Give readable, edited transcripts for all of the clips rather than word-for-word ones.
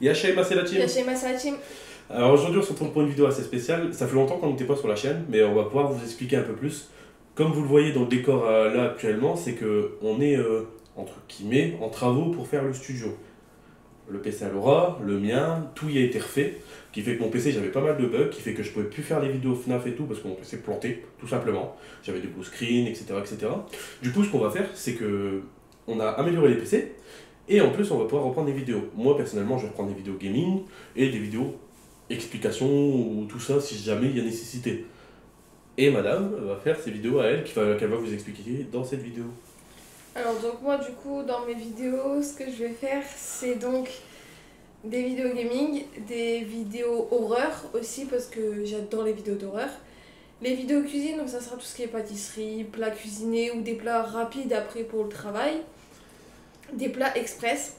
Yashaima, c'est la team. Yashaima, c'est la team. Alors aujourd'hui, on se retrouve pour une vidéo assez spéciale. Ça fait longtemps qu'on n'était pas sur la chaîne, mais on va pouvoir vous expliquer un peu plus. Comme vous le voyez dans le décor là actuellement, c'est que on est entre guillemets en travaux pour faire le studio. Le PC à Laura, le mien, tout y a été refait, qui fait que mon PC j'avais pas mal de bugs, qui fait que je pouvais plus faire les vidéos FNAF et tout parce que mon PC plantait, tout simplement. J'avais des blue screens, etc., etc. Du coup, ce qu'on va faire, c'est que on a amélioré les PC et en plus on va pouvoir reprendre des vidéos. Moi personnellement, je vais reprendre des vidéos gaming et des vidéos explications ou tout ça si jamais il y a nécessité. Et madame va faire ses vidéos à elle qu'elle va vous expliquer dans cette vidéo. Alors donc moi du coup dans mes vidéos ce que je vais faire c'est donc des vidéos gaming, des vidéos horreur aussi parce que j'adore les vidéos d'horreur. Les vidéos cuisine donc ça sera tout ce qui est pâtisserie, plats cuisinés ou des plats rapides après pour le travail. Des plats express.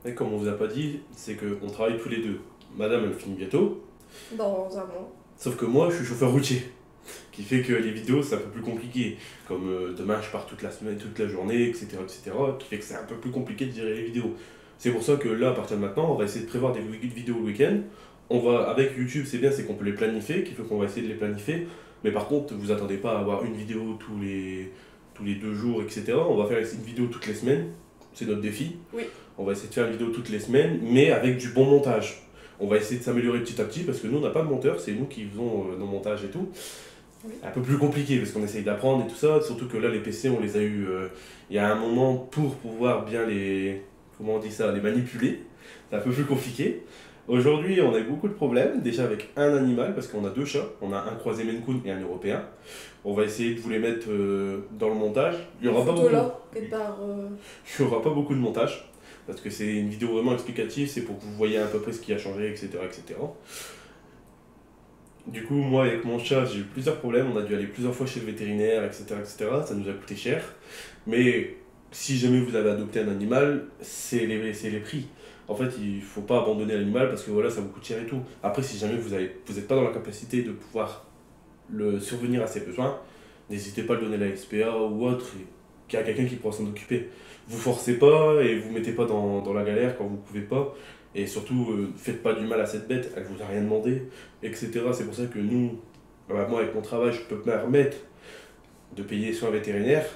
Et comme on vous a pas dit, c'est qu'on travaille tous les deux. Madame elle finit bientôt, Dans un mois. sauf que moi je suis chauffeur routier. Qui fait que les vidéos c'est un peu plus compliqué. Comme demain je pars toute la semaine, toute la journée, etc. etc. Qui fait que c'est un peu plus compliqué de gérer les vidéos. C'est pour ça que là, à partir de maintenant, on va essayer de prévoir des vidéos le week-end. On va, avec YouTube, c'est bien, c'est qu'on peut les planifier, qui fait qu'on va essayer de les planifier. Mais par contre, vous attendez pas à avoir une vidéo tous les 2 jours, etc. On va faire une vidéo toutes les semaines. C'est notre défi. Oui. On va essayer de faire une vidéo toutes les semaines, mais avec du bon montage. On va essayer de s'améliorer petit à petit parce que nous, on n'a pas de monteur, c'est nous qui faisons nos montages et tout. Oui. Un peu plus compliqué parce qu'on essaye d'apprendre et tout ça, surtout que là les PC on les a eu il y a un moment pour pouvoir bien comment on dit ça, les manipuler, c'est un peu plus compliqué. Aujourd'hui on a eu beaucoup de problèmes, déjà avec un animal parce qu'on a 2 chats, on a un croisé Maine Coon et un européen. On va essayer de vous les mettre dans le montage, il n'y aura, il y aura pas beaucoup de montage parce que c'est une vidéo vraiment explicative, c'est pour que vous voyez à peu près ce qui a changé, etc. etc. Du coup, moi, avec mon chat, j'ai eu plusieurs problèmes. On a dû aller plusieurs fois chez le vétérinaire, etc., etc. Ça nous a coûté cher. Mais si jamais vous avez adopté un animal, c'est les prix. En fait, il ne faut pas abandonner l'animal parce que voilà, ça vous coûte cher et tout. Après, si jamais vous n'êtes pas dans la capacité de pouvoir le survenir à ses besoins, n'hésitez pas à le donner à la SPA ou autre, et qu'il y a quelqu'un qui pourra s'en occuper. Vous forcez pas et vous mettez pas dans la galère quand vous pouvez pas. Et surtout, faites pas du mal à cette bête, elle vous a rien demandé, etc. C'est pour ça que nous, moi avec mon travail, je peux me permettre de payer soins vétérinaires,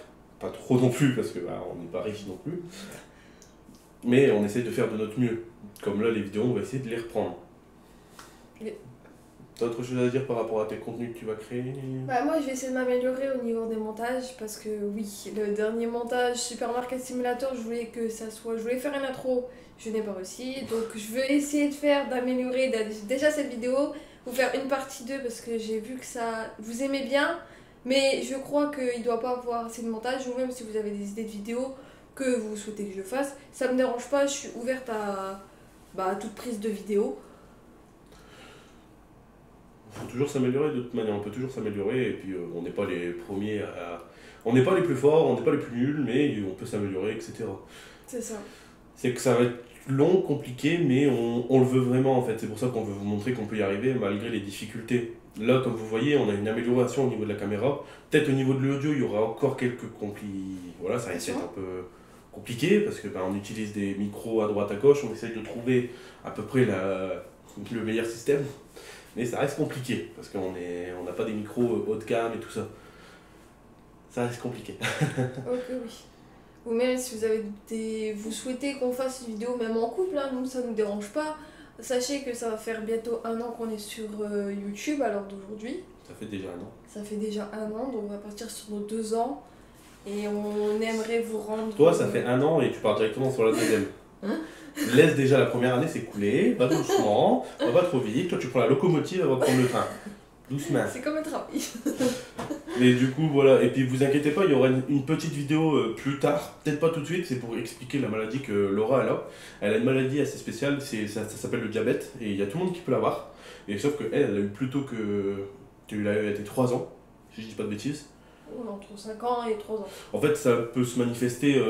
pas trop non plus parce que on n'est pas riche non plus, mais on essaie de faire de notre mieux. Comme là, les vidéos, on va essayer de les reprendre. Oui. T'as autre chose à dire par rapport à tes contenus que tu vas créer? Bah moi je vais essayer de m'améliorer au niveau des montages parce que oui, le dernier montage Supermarket Simulator, je voulais que ça soit, je voulais faire une intro, je n'ai pas réussi, donc je veux essayer d'améliorer déjà cette vidéo, vous faire une partie 2 parce que j'ai vu que ça vous aimez bien, mais je crois qu'il doit pas avoir assez de montage, ou même si vous avez des idées de vidéos que vous souhaitez que je fasse, ça me dérange pas, je suis ouverte à toute prise de vidéo. Il faut toujours s'améliorer de toute manière, on peut toujours s'améliorer et puis on n'est pas les premiers on n'est pas les plus forts, on n'est pas les plus nuls, mais on peut s'améliorer, etc. C'est ça. C'est que ça va être long, compliqué, mais on le veut vraiment en fait. C'est pour ça qu'on veut vous montrer qu'on peut y arriver malgré les difficultés. Là, comme vous voyez, on a une amélioration au niveau de la caméra. Peut-être au niveau de l'audio, il y aura encore quelques voilà, ça risque d'être un peu compliqué parce que on utilise des micros à droite à gauche, on essaye de trouver à peu près le meilleur système. Mais ça reste compliqué, parce qu'on n'a pas des micros haut de gamme et tout ça. Ça reste compliqué. Ok, oui. Ou même si vous souhaitez qu'on fasse une vidéo même en couple, hein, nous ça nous dérange pas. Sachez que ça va faire bientôt 1 an qu'on est sur YouTube à l'heure d'aujourd'hui. Ça fait déjà 1 an. Ça fait déjà 1 an, donc on va partir sur nos 2 ans. Et on aimerait vous rendre... Toi, ça fait 1 an et tu pars directement sur la deuxième. Hein? Laisse déjà la première année s'écouler, va doucement, va pas trop vite. Toi, tu prends la locomotive avant de prendre le train. Doucement. C'est comme un travail. Mais du coup, voilà. Et puis, vous inquiétez pas, il y aura une petite vidéo plus tard. Peut-être pas tout de suite, c'est pour expliquer la maladie que Laura elle a. Elle a une maladie assez spéciale, ça s'appelle le diabète. Et il y a tout le monde qui peut l'avoir. Et sauf qu'elle, elle a eu plus tôt que. Tu l'as eu à tes 3 ans, si je dis pas de bêtises. Entre 5 ans et 3 ans. En fait, ça peut se manifester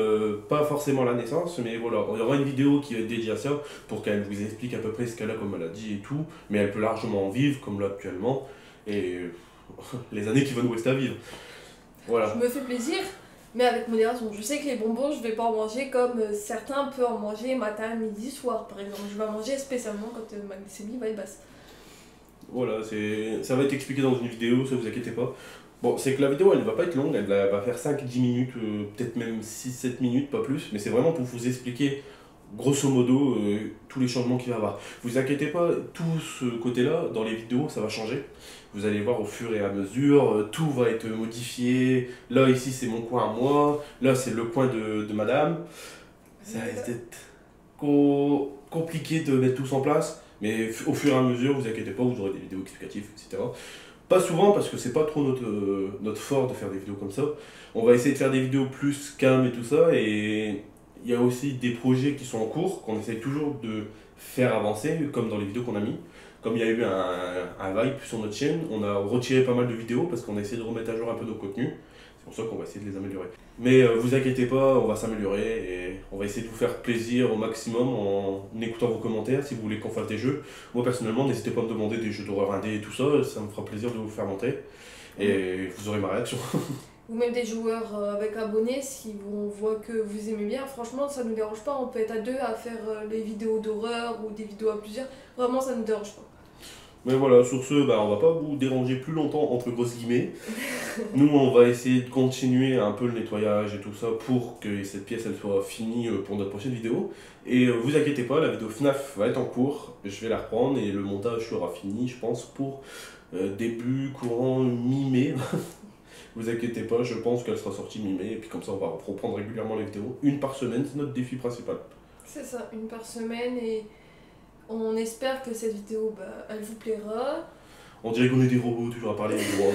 pas forcément à la naissance, mais voilà, il y aura une vidéo qui va être dédiée à ça pour qu'elle vous explique à peu près ce qu'elle a comme maladie et tout, mais elle peut largement en vivre comme là actuellement, et les années qui vont nous rester à vivre. Voilà. Je me fais plaisir, mais avec modération. Je sais que les bonbons, je vais pas en manger comme certains peuvent en manger matin, midi, soir par exemple. Je vais en manger spécialement quand ma glycémie va être basse. Voilà, ça va être expliqué dans une vidéo, ça vous inquiétez pas. Bon, c'est que la vidéo elle va pas être longue, elle va faire 5-10 minutes, peut-être même 6-7 minutes, pas plus, mais c'est vraiment pour vous expliquer grosso modo tous les changements qu'il va y avoir. Vous inquiétez pas, tout ce côté-là, dans les vidéos, ça va changer. Vous allez voir au fur et à mesure, tout va être modifié. Là, ici, c'est mon coin à moi, là, c'est le coin de madame. Ça risque d'être compliqué de mettre tout en place, mais au fur et à mesure, vous inquiétez pas, vous aurez des vidéos explicatives, etc. Pas souvent parce que c'est pas trop notre fort de faire des vidéos comme ça. On va essayer de faire des vidéos plus calmes et tout ça, et il y a aussi des projets qui sont en cours, qu'on essaye toujours de faire avancer, comme dans les vidéos qu'on a mis. Comme il y a eu un vibe sur notre chaîne, on a retiré pas mal de vidéos parce qu'on a essayé de remettre à jour un peu nos contenus. C'est pour ça qu'on va essayer de les améliorer. Mais vous inquiétez pas, on va s'améliorer et on va essayer de vous faire plaisir au maximum en écoutant vos commentaires si vous voulez qu'on fasse des jeux. Moi personnellement, n'hésitez pas à me demander des jeux d'horreur indé et tout ça, ça me fera plaisir de vous faire monter et vous aurez ma réaction. Ou même des joueurs avec abonnés, si on voit que vous aimez bien, franchement ça nous dérange pas, on peut être à deux à faire les vidéos d'horreur ou des vidéos à plusieurs, vraiment ça nous dérange pas. Mais voilà, sur ce, on va pas vous déranger plus longtemps entre grosses guillemets. Nous, on va essayer de continuer un peu le nettoyage et tout ça pour que cette pièce elle soit finie pour notre prochaine vidéo. Et vous inquiétez pas, la vidéo FNAF va être en cours, je vais la reprendre et le montage sera fini, je pense, pour début courant mi-mai. Vous inquiétez pas, je pense qu'elle sera sortie mi-mai et puis comme ça on va reprendre régulièrement les vidéos. Une par semaine, c'est notre défi principal. C'est ça, une par semaine et on espère que cette vidéo, elle vous plaira. On dirait qu'on est des robots, toujours à parler droit.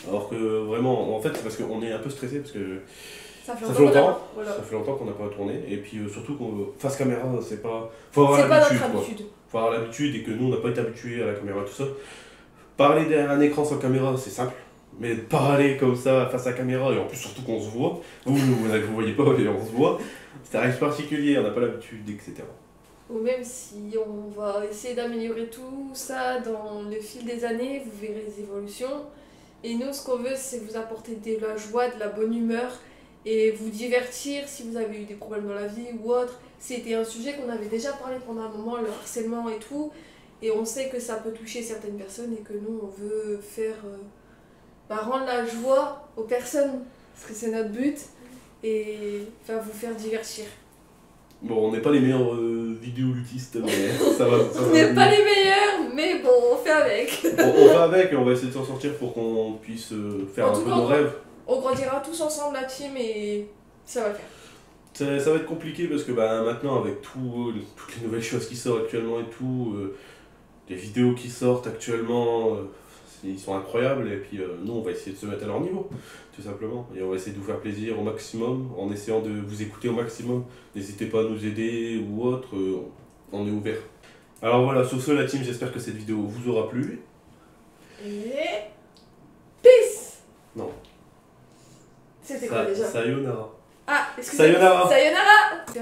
Alors que vraiment, en fait, c'est parce qu'on est un peu stressé parce que ça fait longtemps, voilà. Ça fait longtemps qu'on n'a pas tourné. Et puis surtout qu'on face caméra, c'est pas. Faut avoir l'habitude. Faut avoir l'habitude et que nous on n'a pas été habitués à la caméra tout ça. Parler derrière un écran sans caméra, c'est simple. Mais parler comme ça face à la caméra et en plus surtout qu'on se voit, vous voyez pas mais on se voit, c'est un risque particulier, on n'a pas l'habitude, etc. Ou même si on va essayer d'améliorer tout ça dans le fil des années, vous verrez les évolutions. Et nous, ce qu'on veut, c'est vous apporter de la joie, de la bonne humeur et vous divertir si vous avez eu des problèmes dans la vie ou autre. C'était un sujet qu'on avait déjà parlé pendant un moment, le harcèlement et tout. Et on sait que ça peut toucher certaines personnes et que nous, on veut faire rendre la joie aux personnes, parce que c'est notre but, et vous faire divertir. Bon, on n'est pas les meilleurs vidéolutistes, mais ça va. On n'est pas les meilleurs, mais bon, on fait avec. On va avec et on va essayer de s'en sortir pour qu'on puisse faire un peu nos rêves. On grandira tous ensemble la team et ça va le faire. Ça va être compliqué parce que maintenant, avec toutes les nouvelles choses qui sortent actuellement et tout, les vidéos qui sortent actuellement, ils sont incroyables et puis nous, on va essayer de se mettre à leur niveau. Tout simplement. Et on va essayer de vous faire plaisir au maximum, en essayant de vous écouter au maximum. N'hésitez pas à nous aider ou autre, on est ouvert. Alors voilà, sur ce la team, j'espère que cette vidéo vous aura plu. Et... peace. Non. C'était quoi déjà? Sayonara. Ah, excusez-moi. Sayonara. Sayonara.